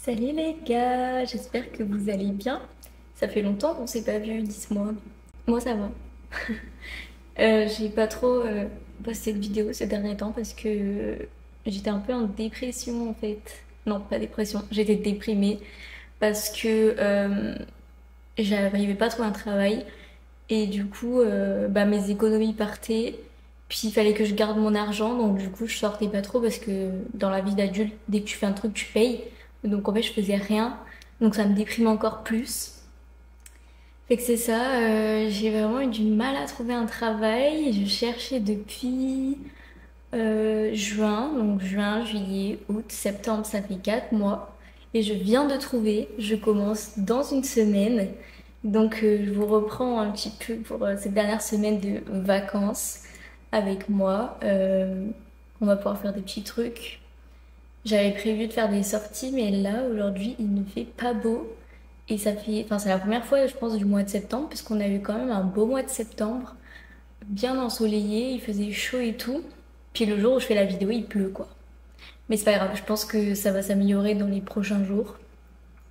Salut les gars, j'espère que vous allez bien. Ça fait longtemps qu'on s'est pas vu, dites-moi. Moi ça va. J'ai pas trop posté de vidéos ces derniers temps parce que j'étais un peu en dépression en fait. Non, pas dépression, j'étais déprimée parce que j'arrivais pas à trouver un travail et du coup mes économies partaient. Puis il fallait que je garde mon argent, donc du coup je sortais pas trop parce que dans la vie d'adulte, dès que tu fais un truc, tu payes. Donc en fait je faisais rien, donc ça me déprime encore plus. Fait que c'est ça, j'ai vraiment eu du mal à trouver un travail. Je cherchais depuis juin, donc juin, juillet, août, septembre, ça fait 4 mois. Et je viens de trouver, je commence dans une semaine. Donc je vous reprends un petit peu pour cette dernière semaine de vacances avec moi. On va pouvoir faire des petits trucs. J'avais prévu de faire des sorties, mais là aujourd'hui il ne fait pas beau. Et ça fait, enfin c'est la première fois je pense du mois de septembre, parce qu'on a eu quand même un beau mois de septembre, bien ensoleillé, il faisait chaud et tout. Puis le jour où je fais la vidéo, il pleut quoi. Mais c'est pas grave, je pense que ça va s'améliorer dans les prochains jours.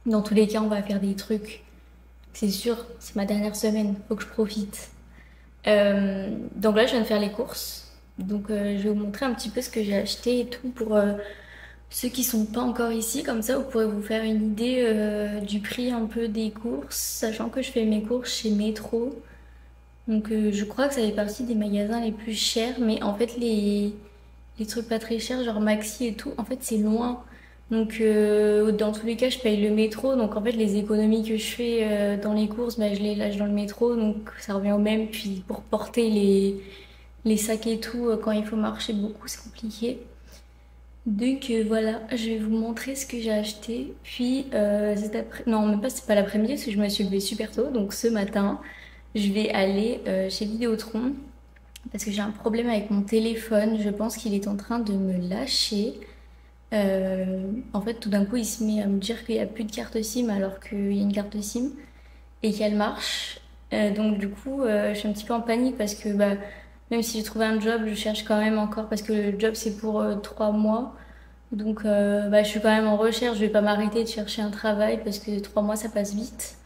Dans tous les cas, on va faire des trucs. C'est sûr, c'est ma dernière semaine, faut que je profite. Donc là, je viens de faire les courses. Donc je vais vous montrer un petit peu ce que j'ai acheté et tout pour ceux qui sont pas encore ici. Comme ça, vous pourrez vous faire une idée du prix un peu des courses, sachant que je fais mes courses chez Métro. Donc je crois que ça fait partie des magasins les plus chers, mais en fait les trucs pas très chers, genre Maxi et tout, en fait c'est loin. Donc dans tous les cas, je paye le métro. Donc en fait les économies que je fais dans les courses, bah, je les lâche dans le métro. Donc ça revient au même. Puis pour porter les sacs et tout, quand il faut marcher beaucoup, c'est compliqué. Donc voilà, je vais vous montrer ce que j'ai acheté. Puis non, même pas, c'est pas l'après-midi parce que je me suis levée super tôt. Donc ce matin, je vais aller chez Vidéotron parce que j'ai un problème avec mon téléphone. Je pense qu'il est en train de me lâcher. En fait, tout d'un coup, il se met à me dire qu'il n'y a plus de carte SIM alors qu'il y a une carte SIM et qu'elle marche. Donc du coup, je suis un petit peu en panique parce que bah, même si j'ai trouvé un job, je cherche quand même encore parce que le job c'est pour 3 mois. Donc bah, je suis quand même en recherche, je vais pas m'arrêter de chercher un travail parce que 3 mois ça passe vite.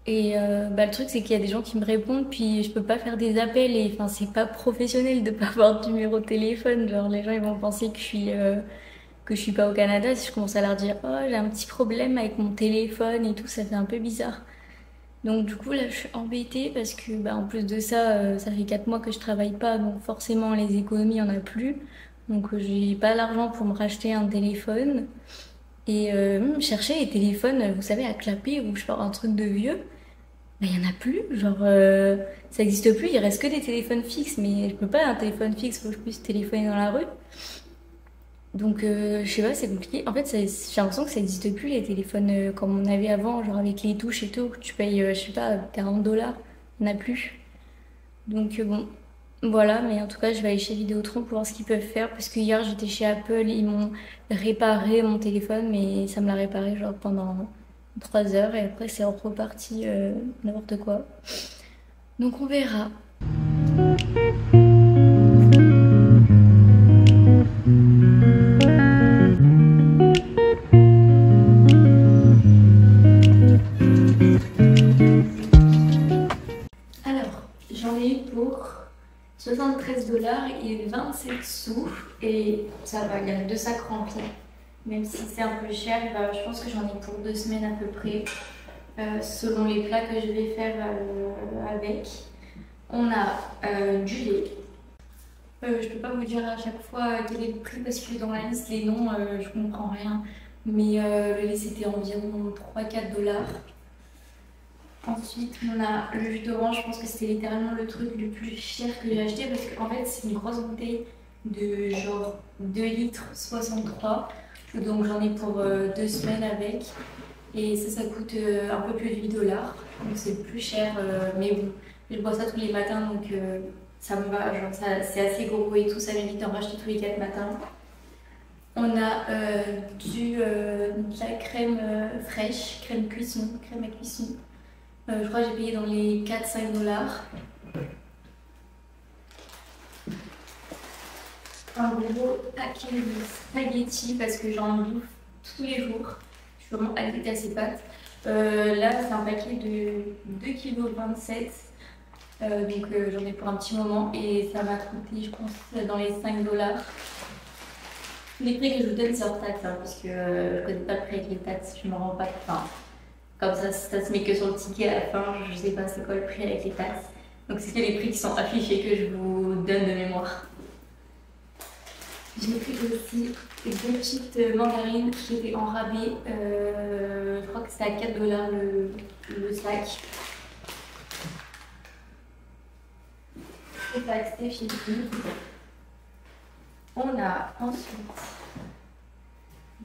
Et bah, le truc c'est qu'il y a des gens qui me répondent puis je peux pas faire des appels et enfin c'est pas professionnel de pas avoir de numéro de téléphone. Genre les gens ils vont penser que je suis pas au Canada si je commence à leur dire oh j'ai un petit problème avec mon téléphone et tout, ça fait un peu bizarre. Donc du coup là je suis embêtée parce que bah, en plus de ça, ça fait 4 mois que je travaille pas, donc forcément les économies en a plus. Donc j'ai pas l'argent pour me racheter un téléphone. Et chercher les téléphones, vous savez, à clapper ou genre un truc de vieux, bah il y en a plus. Genre ça existe plus, il reste que des téléphones fixes, mais je peux pas un téléphone fixe, faut que je puisse téléphoner dans la rue. Donc, je sais pas, c'est compliqué. En fait, j'ai l'impression que ça n'existe plus les téléphones comme on avait avant, genre avec les touches et tout, que tu payes, je sais pas, 40 $. Il n'y en a plus. Donc, bon, voilà. Mais en tout cas, je vais aller chez Vidéotron pour voir ce qu'ils peuvent faire. Parce que hier, j'étais chez Apple, ils m'ont réparé mon téléphone, mais ça me l'a réparé genre pendant 3 heures. Et après, c'est reparti n'importe quoi. Donc, on verra. Alors, j'en ai eu pour 73 $ et 27 sous. Et ça va, il y a 2 sacs remplis. Même si c'est un peu cher, bah, je pense que j'en ai pour 2 semaines à peu près. Selon les plats que je vais faire avec. On a du lait. Je peux pas vous dire à chaque fois quel est le prix parce que dans la liste, les noms, je comprends rien. Mais le lait, c'était environ 3-4 $. Ensuite, on a le jus d'orange. Je pense que c'était littéralement le truc le plus cher que j'ai acheté parce qu'en fait, c'est une grosse bouteille de genre 2 litres 63. Donc j'en ai pour 2 semaines avec. Et ça coûte un peu plus de 8 $. Donc c'est plus cher. Mais bon, je bois ça tous les matins donc ça me va. Genre c'est assez gros et tout. Ça m'évite d'en racheter tous les 4 matins. On a de la crème fraîche, crème cuisson, crème à cuisson. Je crois que j'ai payé dans les 4-5 $. Un gros paquet de spaghettis parce que j'en bouffe tous les jours. suis vraiment addictée à ces pâtes. Là, c'est un paquet de 2,27 kg. Donc j'en ai pour un petit moment et ça m'a coûté, je pense, dans les 5 $. Les prix que je vous donne, c'est hors taxe, hein, parce que je connais pas le prix avec les taxes, je me rends pas. Enfin, comme ça se met que sur le ticket à la fin, je sais pas c'est quoi le prix avec les taxes. Donc c'est que les prix qui sont affichés que je vous donne de mémoire. J'ai pris aussi des petites mandarines qui étaient en rabais. Je crois que c'était à 4 $ le sac. C'est pas c'était fini. On a ensuite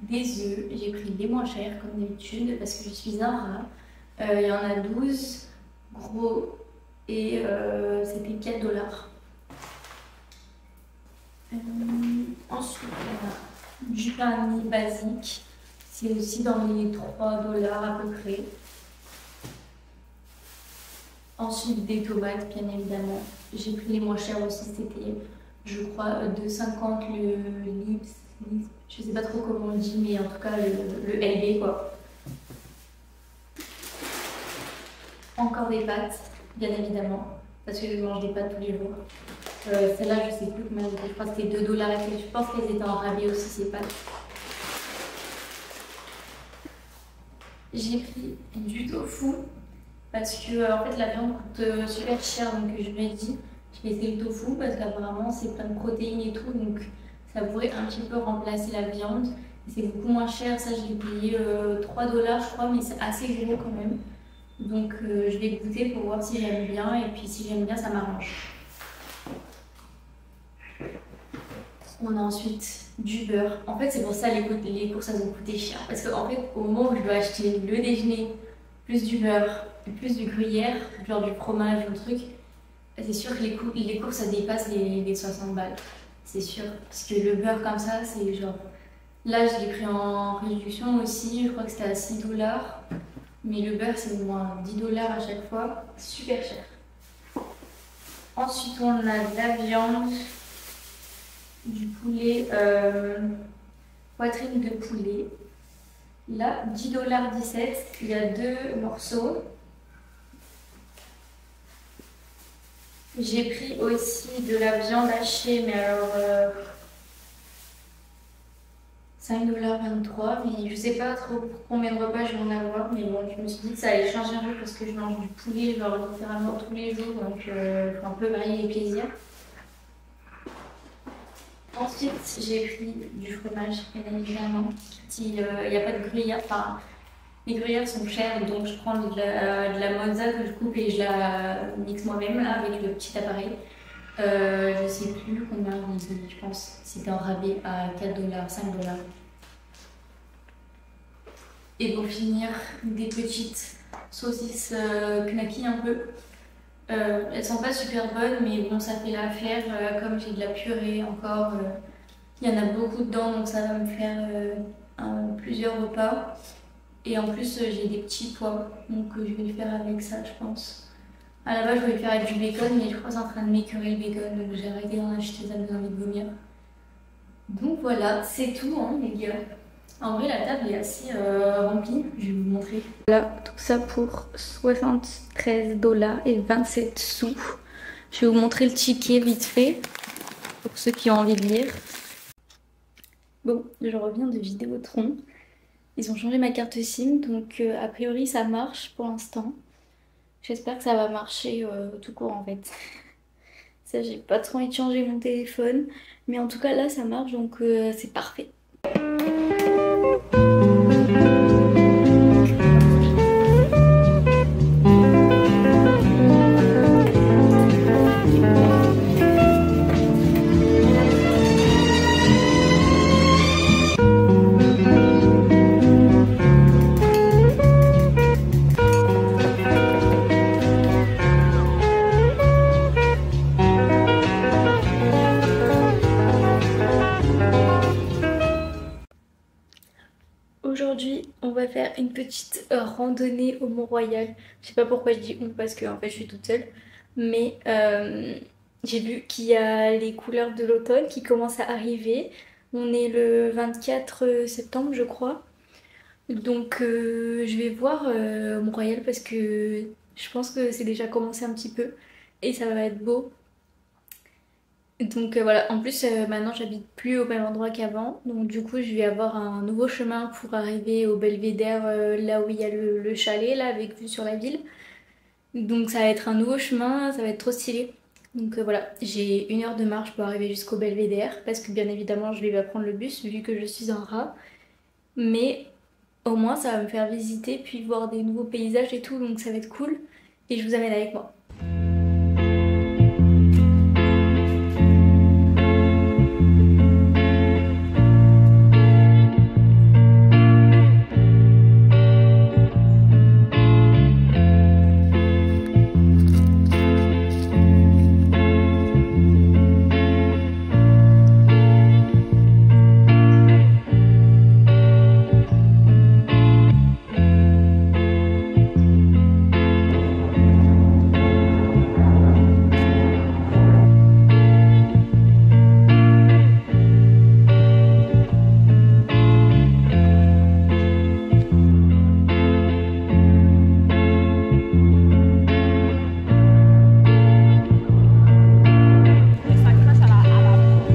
des œufs. J'ai pris les moins chers comme d'habitude parce que je suis un rat. Il y en a 12 gros et c'était 4 $. Ensuite, on a du pain à mie basique. C'est aussi dans les 3 $ à peu près. Ensuite, des tomates, bien évidemment. J'ai pris les moins chers aussi. C'était, je crois, 2,50 le lips. Je sais pas trop comment on dit, mais en tout cas, le LB, quoi. Encore des pâtes, bien évidemment, parce que je mange des pâtes tous les jours. Celle-là, je sais plus combien c'était. Je crois que c'était 2 $ et quelques. Je pense qu'elles étaient en rabais aussi, ces pâtes. J'ai pris du tofu parce que en fait la viande coûte super cher, donc je me dis je vais essayer le tofu parce qu'apparemment c'est plein de protéines et tout, donc ça pourrait un petit peu remplacer la viande. C'est beaucoup moins cher, ça je l'ai payé 3 $ je crois, mais c'est assez gros quand même. Donc je vais goûter pour voir si j'aime bien, et puis si j'aime bien ça m'arrange. On a ensuite du beurre. En fait, c'est pour ça les courses, elles ont coûté cher. Parce qu'en fait, au moment où je dois acheter le déjeuner, plus du beurre, plus du gruyère, genre du fromage, un truc, c'est sûr que les courses, ça dépasse les 60 balles. C'est sûr. Parce que le beurre comme ça, c'est genre... Là, je l'ai pris en réduction aussi. Je crois que c'était à 6 $. Mais le beurre, c'est au moins 10 $ à chaque fois. Super cher. Ensuite, on a de la viande, du poulet, poitrine de poulet. Là, 10,17 $, il y a 2 morceaux. J'ai pris aussi de la viande hachée, mais alors 5,23 $, mais je sais pas trop pour combien de repas je vais en avoir, mais bon, je me suis dit que ça allait changer un peu parce que je mange du poulet genre littéralement tous les jours, donc faut un peu varier les plaisirs. Ensuite, j'ai pris du fromage, bien évidemment. Il n'y a pas de gruyère, enfin, les gruyères sont chères, donc je prends de la mozza que je coupe et je la mixe moi-même là avec le petit appareil. Je sais plus combien il dit, je pense que c'était en rabais à 4 $, 5 $. Et pour finir, des petites saucisses knacky un peu. Elles sont pas super bonnes, mais bon, ça fait l'affaire. Comme j'ai de la purée encore, il y en a beaucoup dedans, donc ça va me faire plusieurs repas. Et en plus, j'ai des petits pois, donc je vais le faire avec ça, je pense. À la base, je voulais le faire avec du bacon, mais je crois que c'est en train de m'écœurer le bacon, donc j'ai arrêté d'en acheter, ça me donne envie de vomir. Donc voilà, c'est tout, hein, les gars. En vrai, la table est assez remplie, je vais vous montrer. Voilà, tout ça pour 73,27 $. Je vais vous montrer le ticket vite fait, pour ceux qui ont envie de lire. Bon, je reviens de Vidéotron. Ils ont changé ma carte SIM, donc a priori ça marche pour l'instant. J'espère que ça va marcher tout court en fait. Ça, j'ai pas trop envie de changer mon téléphone, mais en tout cas là ça marche, donc c'est parfait. Aujourd'hui, on va faire une petite randonnée au Mont-Royal. Je sais pas pourquoi je dis on parce que en fait je suis toute seule. Mais j'ai vu qu'il y a les couleurs de l'automne qui commencent à arriver. On est le 24 septembre, je crois. Donc je vais voir Mont-Royal parce que je pense que c'est déjà commencé un petit peu et ça va être beau. Donc voilà, en plus maintenant j'habite plus au même endroit qu'avant, donc du coup je vais avoir un nouveau chemin pour arriver au Belvédère, là où il y a le chalet, là avec vue sur la ville. Donc ça va être un nouveau chemin, ça va être trop stylé. Donc voilà, j'ai 1 heure de marche pour arriver jusqu'au Belvédère, parce que bien évidemment je vais pas prendre le bus vu que je suis un rat. Mais au moins ça va me faire visiter puis voir des nouveaux paysages et tout, donc ça va être cool. Et je vous amène avec moi. Et ça crache à la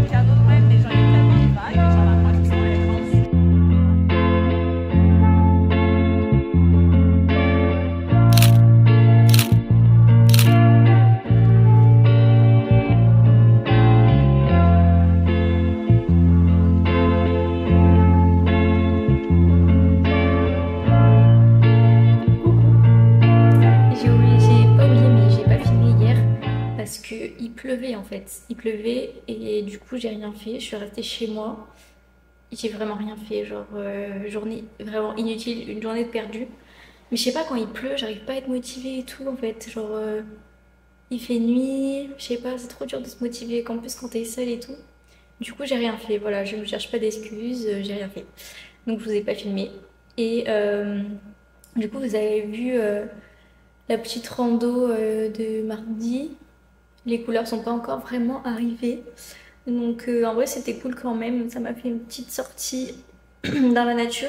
canot de même, mais genre il y a tellement de vagues que genre la moitié sont elle est rendue. J'ai pas oublié, mais j'ai pas filmé hier parce que il pleuvait en fait. Il pleuvait et du coup j'ai rien fait. Je suis restée chez moi. J'ai vraiment rien fait, genre journée vraiment inutile, une journée de perdue. Mais je sais pas, quand il pleut, j'arrive pas à être motivée et tout en fait. Genre il fait nuit, je sais pas, c'est trop dur de se motiver. Qu'en plus quand t'es seule et tout. Du coup j'ai rien fait, voilà, je me cherche pas d'excuses, j'ai rien fait. Donc je vous ai pas filmé. Et du coup vous avez vu la petite rando de mardi. Les couleurs sont pas encore vraiment arrivées. Donc en vrai c'était cool quand même. Ça m'a fait une petite sortie dans la nature.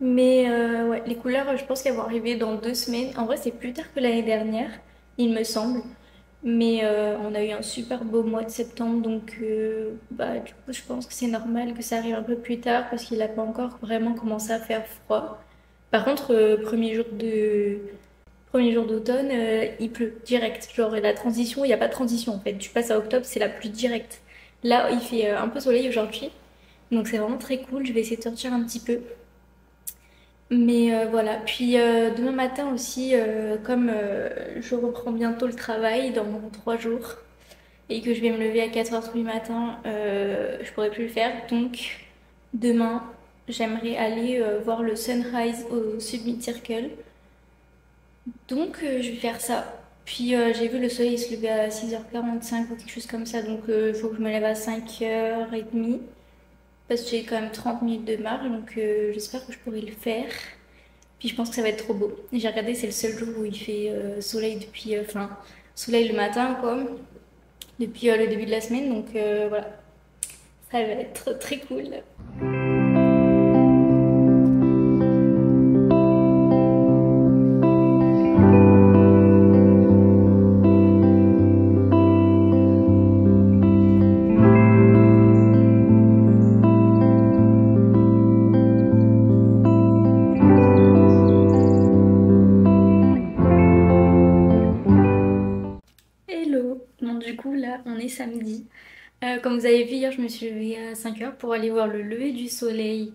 Mais ouais, les couleurs, je pense qu'elles vont arriver dans 2 semaines. En vrai, c'est plus tard que l'année dernière, il me semble. Mais on a eu un super beau mois de septembre, donc bah, du coup, je pense que c'est normal que ça arrive un peu plus tard parce qu'il n'a pas encore vraiment commencé à faire froid. Par contre, premier jour d'automne, il pleut direct. Genre, la transition, il n'y a pas de transition en fait. Tu passes à octobre, c'est la pluie directe. Là, il fait un peu soleil aujourd'hui, donc c'est vraiment très cool. Je vais essayer de sortir un petit peu. Mais voilà, puis demain matin aussi, comme je reprends bientôt le travail dans 3 jours et que je vais me lever à 4 heures tous les matins, je pourrai plus le faire. Donc demain, j'aimerais aller voir le sunrise au Summit Circle. Donc je vais faire ça. Puis j'ai vu le soleil se lever à 6h45 ou quelque chose comme ça, donc il faut que je me lève à 5h30 parce que j'ai quand même 30 minutes de marche, donc j'espère que je pourrai le faire. Puis je pense que ça va être trop beau. J'ai regardé, c'est le seul jour où il fait soleil depuis, enfin, soleil le matin, quoi, depuis le début de la semaine. Donc voilà, ça va être très cool. Hello! Bon, du coup, là, on est samedi. Comme vous avez vu, hier, je me suis levée à 5 heures pour aller voir le lever du soleil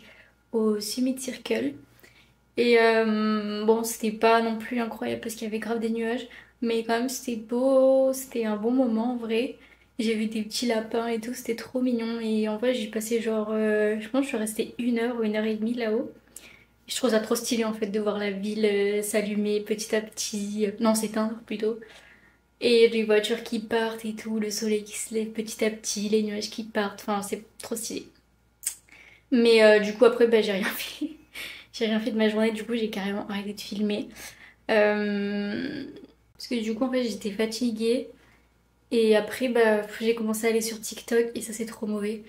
au Summit Circle. Et bon, c'était pas non plus incroyable parce qu'il y avait grave des nuages, mais quand même c'était beau, c'était un bon moment en vrai. J'ai vu des petits lapins et tout, c'était trop mignon. Et en vrai, j'ai passé genre, je pense que je suis restée 1 heure ou 1 heure et demie là-haut. Je trouve ça trop stylé en fait de voir la ville s'allumer petit à petit, non s'éteindre plutôt. Et les voitures qui partent et tout, le soleil qui se lève petit à petit, les nuages qui partent, enfin c'est trop stylé. Mais du coup après, bah, j'ai rien fait. J'ai rien fait de ma journée, du coup j'ai carrément arrêté de filmer. Parce que du coup en fait j'étais fatiguée et après bah, j'ai commencé à aller sur TikTok et ça c'est trop mauvais.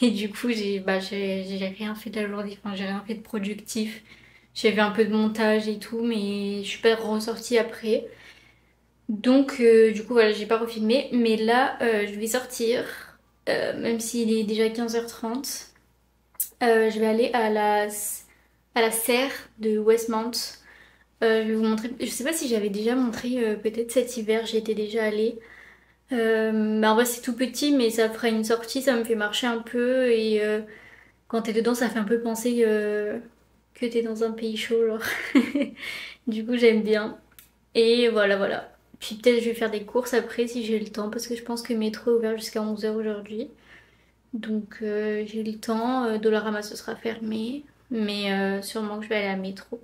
Et du coup, j'ai rien fait de la journée, enfin, j'ai rien fait de productif. J'ai fait un peu de montage et tout, mais je suis pas ressortie après. Donc, du coup, voilà, j'ai pas refilmé. Mais là, je vais sortir, même s'il est déjà 15h30. Je vais aller à la serre de Westmount. Je vais vous montrer. Je sais pas si j'avais déjà montré, peut-être cet hiver, j'y étais déjà allée. Bah en vrai, c'est tout petit, mais ça fera une sortie, ça me fait marcher un peu. Et quand t'es dedans, ça fait un peu penser que t'es dans un pays chaud, genre. Du coup, j'aime bien. Et voilà, voilà. Puis peut-être je vais faire des courses après si j'ai le temps, parce que je pense que le métro est ouvert jusqu'à 11h aujourd'hui. Donc j'ai le temps. Dollarama, ce sera fermé. Mais sûrement que je vais aller à métro.